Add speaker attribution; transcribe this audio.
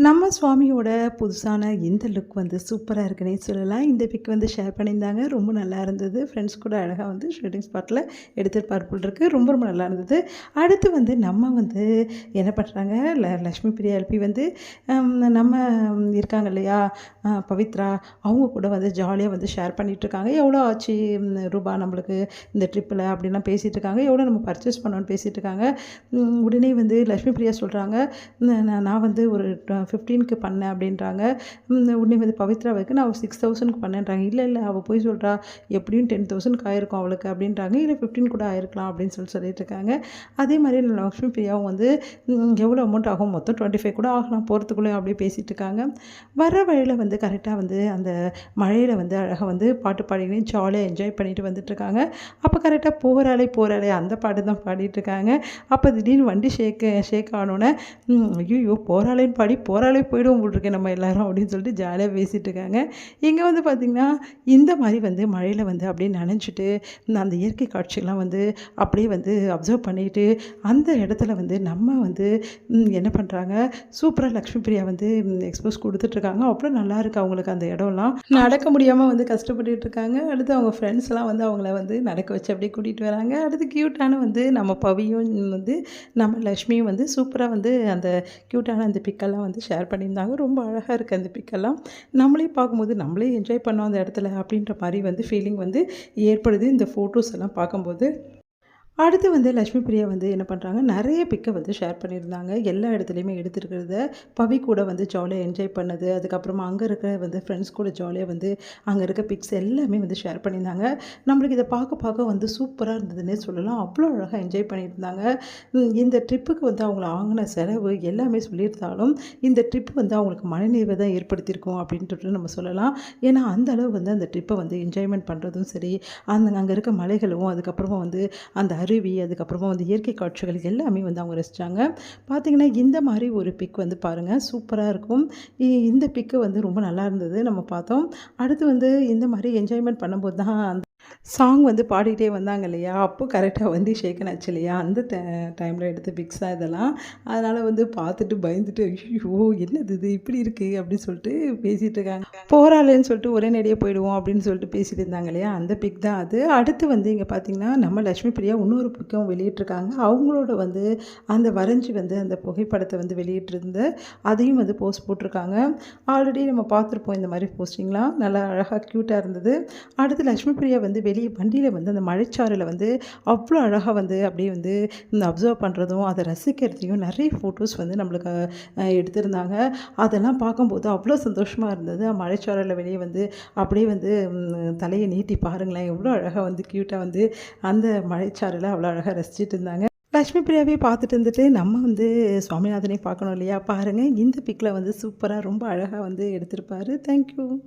Speaker 1: நம்ம சுவாமியோட புதுசான இந்த லுக் வந்து சூப்பரா இருக்குன்னே சொல்லலாம். இந்த பிக் வந்து ஷேர் பண்ணியிருந்தாங்க. ரொம்ப நல்லா இருந்தது. ஃப்ரெண்ட்ஸ் கூட அழகா வந்து ஷூட்டிங் ஸ்பாட்ல எடுத்திருப்பார் போல இருக்கு. ரொம்ப ரொம்ப நல்லா இருந்தது. அடுத்து வந்து நம்ம வந்து என்ன பண்றாங்க, லக்ஷ்மி பிரியா எல்பி வந்து நம்ம இருக்காங்க இல்லையா, பவித்ரா அவங்க கூட வந்து ஜாலியா வந்து ஷேர் பண்ணிட்டுருக்காங்க. எவ்வளோ ஆச்சு ரூபா நம்மளுக்கு இந்த ட்ரிப்பில அப்படின்லாம் பேசிட்டு இருக்காங்க. எவ்வளோ நம்ம பர்ச்சேஸ் பண்ணோம்னு பேசிட்டு இருக்காங்க. உடனே வந்து லக்ஷ்மி பிரியா சொல்றாங்க, நான் வந்து ஒரு 15க்கு பண்ணேன் அப்படின்றாங்க. உடனே வந்து பவித்ராவுக்கு நான் 6000க்கு பண்ணேன்றாங்க. இல்லை அவள் போய் சொல்கிறா, எப்படியும் 10,000க்கு ஆயிருக்கும் அவளுக்கு அப்படின்றாங்க. இல்லை 15 கூட ஆயிருக்கலாம் அப்படின்னு சொல்லிட்டு இருக்காங்க. அதே மாதிரி லக்ஷ்மி பிரியாவும் வந்து எவ்வளோ அமௌண்ட் ஆகும், மொத்தம் 25 கூட ஆகலாம் போகிறதுக்குள்ளே அப்படியே பேசிகிட்டு இருக்காங்க. வர வழியில் வந்து கரெக்டாக வந்து அந்த மழையில் வந்து அழகாக வந்து பாட்டு பாடினே ஜாலியாக என்ஜாய் பண்ணிட்டு வந்துட்டுருக்காங்க. அப்போ கரெக்டாக போகிறாளே அந்த பாட்டு தான் பாடிட்டுருக்காங்க. அப்போ திடீர்னு வண்டி ஷேக் ஆனோன்னே, ஐயோ போகிறாளேன்னு பாடி போராளே போயிடுவோம் போட்டிருக்கேன் நம்ம எல்லாரும் அப்படின்னு சொல்லிட்டு ஜாலியாக பேசிகிட்டு இருக்காங்க. இங்கே வந்து பார்த்திங்கன்னா இந்த மாதிரி வந்து மழையில் வந்து அப்படியே நனைஞ்சிட்டு அந்த இயற்கை காட்சிகள்லாம் வந்து அப்படியே வந்து அப்சர்வ் பண்ணிட்டு அந்த இடத்துல வந்து நம்ம வந்து என்ன பண்ணுறாங்க, சூப்பராக லக்ஷ்மி பிரியா வந்து எக்ஸ்போஸ் கொடுத்துட்ருக்காங்க. அவ்வளோ நல்லா இருக்குது அவங்களுக்கு அந்த இடம்லாம். நடக்க முடியாமல் வந்து கஷ்டப்பட்டுட்டு இருக்காங்க. அடுத்து அவங்க ஃப்ரெண்ட்ஸ்லாம் வந்து அவங்கள வந்து நடக்க வச்சு அப்படியே கூட்டிகிட்டு வராங்க. அடுத்து க்யூட்டான வந்து நம்ம பவியும் வந்து நம்ம லக்ஷ்மியும் வந்து சூப்பராக வந்து அந்த க்யூட்டான அந்த பிக்கெல்லாம் வந்து ஷேர் பண்ணியிருந்தாங்க. ரொம்ப அழகாக இருக்குது அந்த பிக்கெல்லாம். நம்மளே பார்க்கும்போது நம்மளே என்ஜாய் பண்ணோம் அந்த இடத்துல அப்படின்ற மாதிரி வந்து ஃபீலிங் வந்து ஏற்படுது இந்த ஃபோட்டோஸ் எல்லாம் பார்க்கும்போது. அடுத்து வந்து லக்ஷ்மி பிரியா வந்து என்ன பண்ணுறாங்க, நிறைய பிக்கை வந்து ஷேர் பண்ணியிருந்தாங்க. எல்லா இடத்துலையுமே எடுத்துருக்கிறத பவி கூட வந்து ஜாலியாக என்ஜாய் பண்ணது, அதுக்கப்புறமா அங்கே இருக்க வந்து ஃப்ரெண்ட்ஸ் கூட ஜாலியாக வந்து அங்கே இருக்க பிக்ஸ் எல்லாமே வந்து ஷேர் பண்ணியிருந்தாங்க. நம்மளுக்கு இதை பார்க்க வந்து சூப்பராக இருந்ததுன்னே சொல்லலாம். அவ்வளோ அழகாக என்ஜாய் பண்ணியிருந்தாங்க. இந்த ட்ரிப்புக்கு வந்து அவங்கள வாங்கின செலவு எல்லாமே சொல்லியிருந்தாலும் இந்த ட்ரிப் வந்து அவங்களுக்கு மனநிறைவை தான் ஏற்படுத்தியிருக்கோம் அப்படின்ட்டு நம்ம சொல்லலாம். ஏன்னா அந்த அளவு வந்து அந்த ட்ரிப்பை வந்து என்ஜாய்மெண்ட் பண்ணுறதும் சரி, அங்கே இருக்க மலைகளும், அதுக்கப்புறமா வந்து அந்த அருவி, அதுக்கப்புறமா வந்து இயற்கை காட்சிகள் எல்லாமே வந்து அவங்க ரசித்தாங்க. பார்த்திங்கன்னா இந்த மாதிரி ஒரு பிக் வந்து பாருங்கள், சூப்பராக இருக்கும். இந்த பிக்கு வந்து ரொம்ப நல்லா இருந்தது நம்ம பார்த்தோம். அடுத்து வந்து இந்த மாதிரி என்ஜாய்மெண்ட் பண்ணும்போது தான் சாங் வந்து பாடிக்கிட்டே வந்தாங்க இல்லையா, அப்போ கரெக்டாக வந்து ஷேக்கன் ஆச்சு இல்லையா, அந்த டைமில் எடுத்த பிக்ஸ் தான் இதெல்லாம். அதனால் வந்து பார்த்துட்டு பயந்துட்டு, ஐயோ என்னது இது இப்படி இருக்குது அப்படின்னு சொல்லிட்டு பேசிகிட்டு இருக்காங்க. போகிறாளேன்னு சொல்லிட்டு ஒரே நடியாக போயிடுவோம் அப்படின்னு சொல்லிட்டு பேசிட்டு இருந்தாங்க இல்லையா, அந்த பிக் தான் அது. அடுத்து வந்து இங்கே பார்த்திங்கன்னா நம்ம லக்ஷ்மி பிரியா இன்னொரு பிக்கும் வெளியிட்டிருக்காங்க. அவங்களோட வந்து அந்த வரைஞ்சி வந்து அந்த புகைப்படத்தை வந்து வெளியிட்டிருந்த அதையும் வந்து போஸ்ட் போட்டிருக்காங்க. ஆல்ரெடி நம்ம பார்த்துருப்போம் இந்த மாதிரி போஸ்டிங்லாம், நல்லா அழகாக க்யூட்டாக இருந்தது. அடுத்து லக்ஷ்மி பிரியா வந்து வெளியே வண்டியில் வந்து அந்த மழைச்சாரில் வந்து அவ்வளோ அழகாக வந்து அப்படியே வந்து இந்த அப்சர்வ் பண்ணுறதும் அதை ரசிக்கிறதையும் நிறைய ஃபோட்டோஸ் வந்து நம்மளுக்கு எடுத்திருந்தாங்க. அதெல்லாம் பார்க்கும்போது அவ்வளோ சந்தோஷமாக இருந்தது. மழைச்சாரில் வெளியே வந்து அப்படியே வந்து தலையை நீட்டி பாருங்களேன், எவ்வளோ அழகாக வந்து க்யூட்டாக வந்து அந்த மழைச்சாரில் அவ்வளோ அழகாக ரசிச்சுட்டு இருந்தாங்க. லக்ஷ்மி பிரியாவே பார்த்துட்டு இருந்துட்டு நம்ம வந்து சுவாமிநாதனை பார்க்கணும் இல்லையா, பாருங்கள் இந்த பிக்கில் வந்து சூப்பராக ரொம்ப அழகாக வந்து எடுத்திருப்பாரு. தேங்க்யூ.